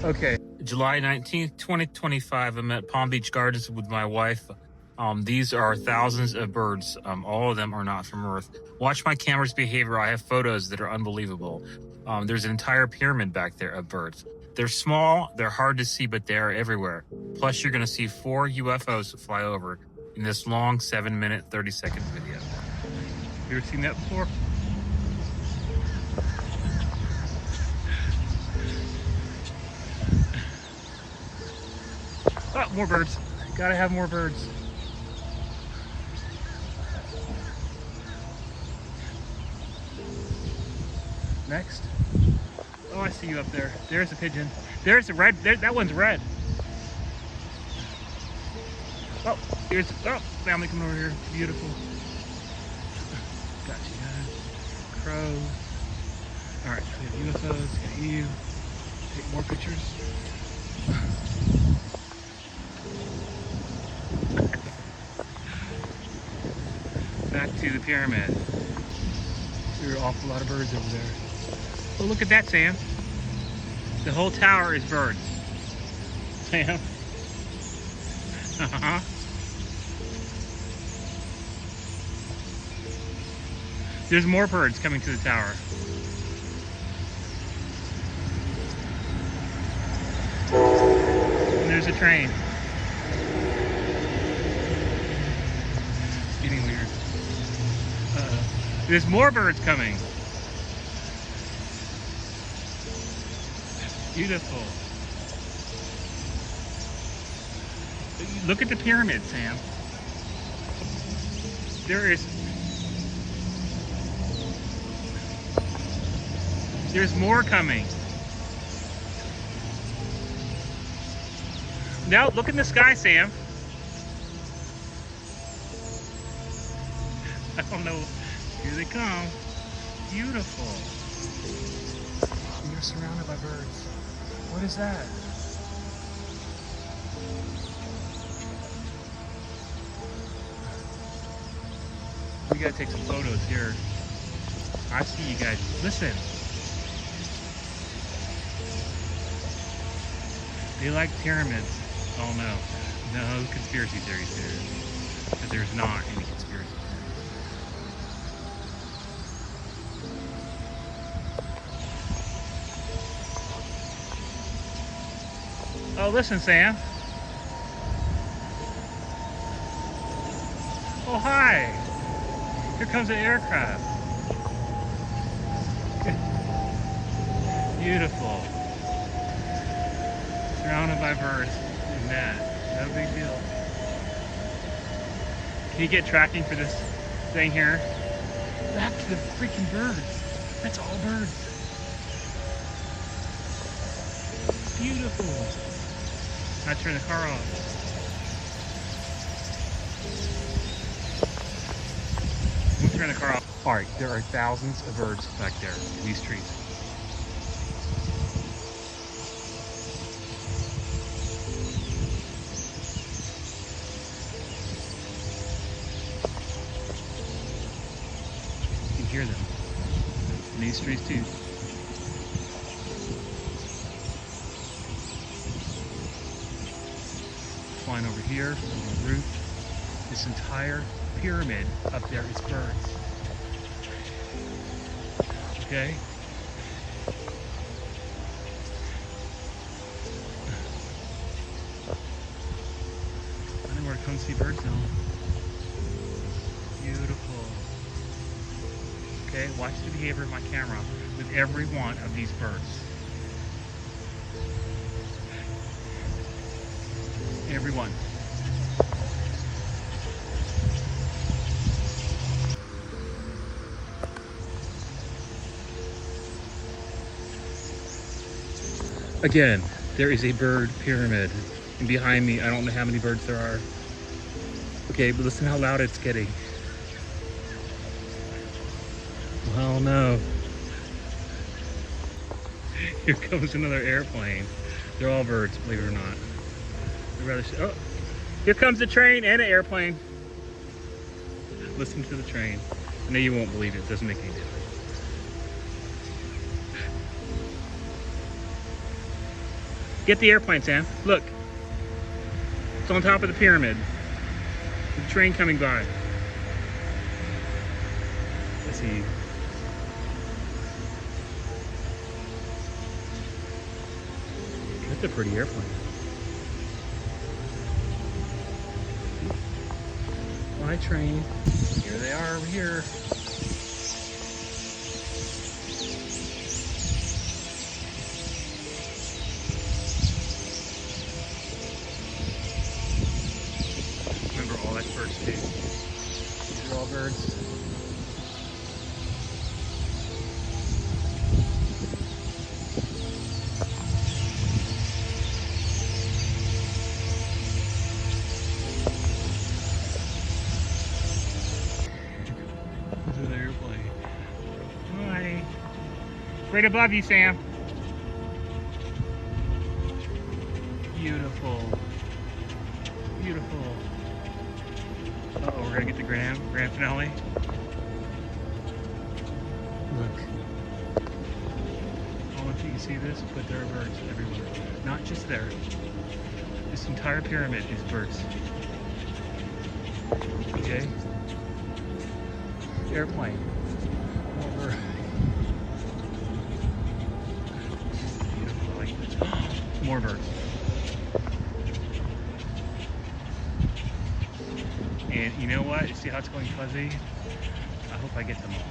Okay, July 19th, 2025, I'm at Palm Beach Gardens with my wife. These are thousands of birds. All of them are not from Earth. Watch my camera's behavior. I have photos that are unbelievable. There's an entire pyramid back there of birds. They're small, they're hard to see, but they are everywhere. Plus, you're going to see 4 UFOs fly over in this long 7-minute, 30-second video. You ever seen that before? Oh, more birds. Gotta have more birds. Next. Oh, I see you up there. There's a pigeon. There's a red. That one's red. Oh, here's family coming over here. Beautiful. Got you guys. Crows. All right, we have UFOs. Got you. Take more pictures. Back to the pyramid. There are an awful lot of birds over there. Oh, look at that, Sam. The whole tower is birds. Sam. There's more birds coming to the tower. And there's a train. It's getting weird. There's more birds coming. Beautiful. Look at the pyramid, Sam. There's more coming. Now look in the sky, Sam. I don't know. Here they come. Beautiful. You're surrounded by birds. What is that? We gotta take some photos here. I see you guys. Listen. They like pyramids. Oh no. No conspiracy theories there. But there's not any conspiracy theories. Oh, listen, Sam. Oh, hi. Here comes an aircraft. Beautiful. Surrounded by birds and that. No big deal. Can you get tracking for this thing here? Back to the freaking birds. That's all birds. Beautiful. I turn the car off. We'll turn the car off. All right, there are thousands of birds back there in these trees. You can hear them in these trees too. Flying over here on the roof. This entire pyramid up there is birds. Okay? I know where to come see birds now. Beautiful. Okay, watch the behavior of my camera with every one of these birds. Everyone. Again, there is a bird pyramid, and behind me, I don't know how many birds there are. Okay, but listen how loud it's getting. Well, no. Here comes another airplane. They're all birds, believe it or not. Oh, here comes the train and an airplane. Listen to the train. I know you won't believe it. It doesn't make any difference. Get the airplane, Sam. Look. It's on top of the pyramid. There's a train coming by. Let's see. That's a pretty airplane. Fly train. Here they are over here. Remember, all that's birds too. These are all birds. This is the airplane. Hi. Right above you, Sam. Beautiful. Beautiful. Uh-oh, we're gonna get the grand finale. Look. I want you to see this, but there are birds everywhere. Not just there. This entire pyramid is birds. Okay? Airplane. More birds. Beautiful, I like this. More birds. And you know what? You see how it's going fuzzy? I hope I get them all.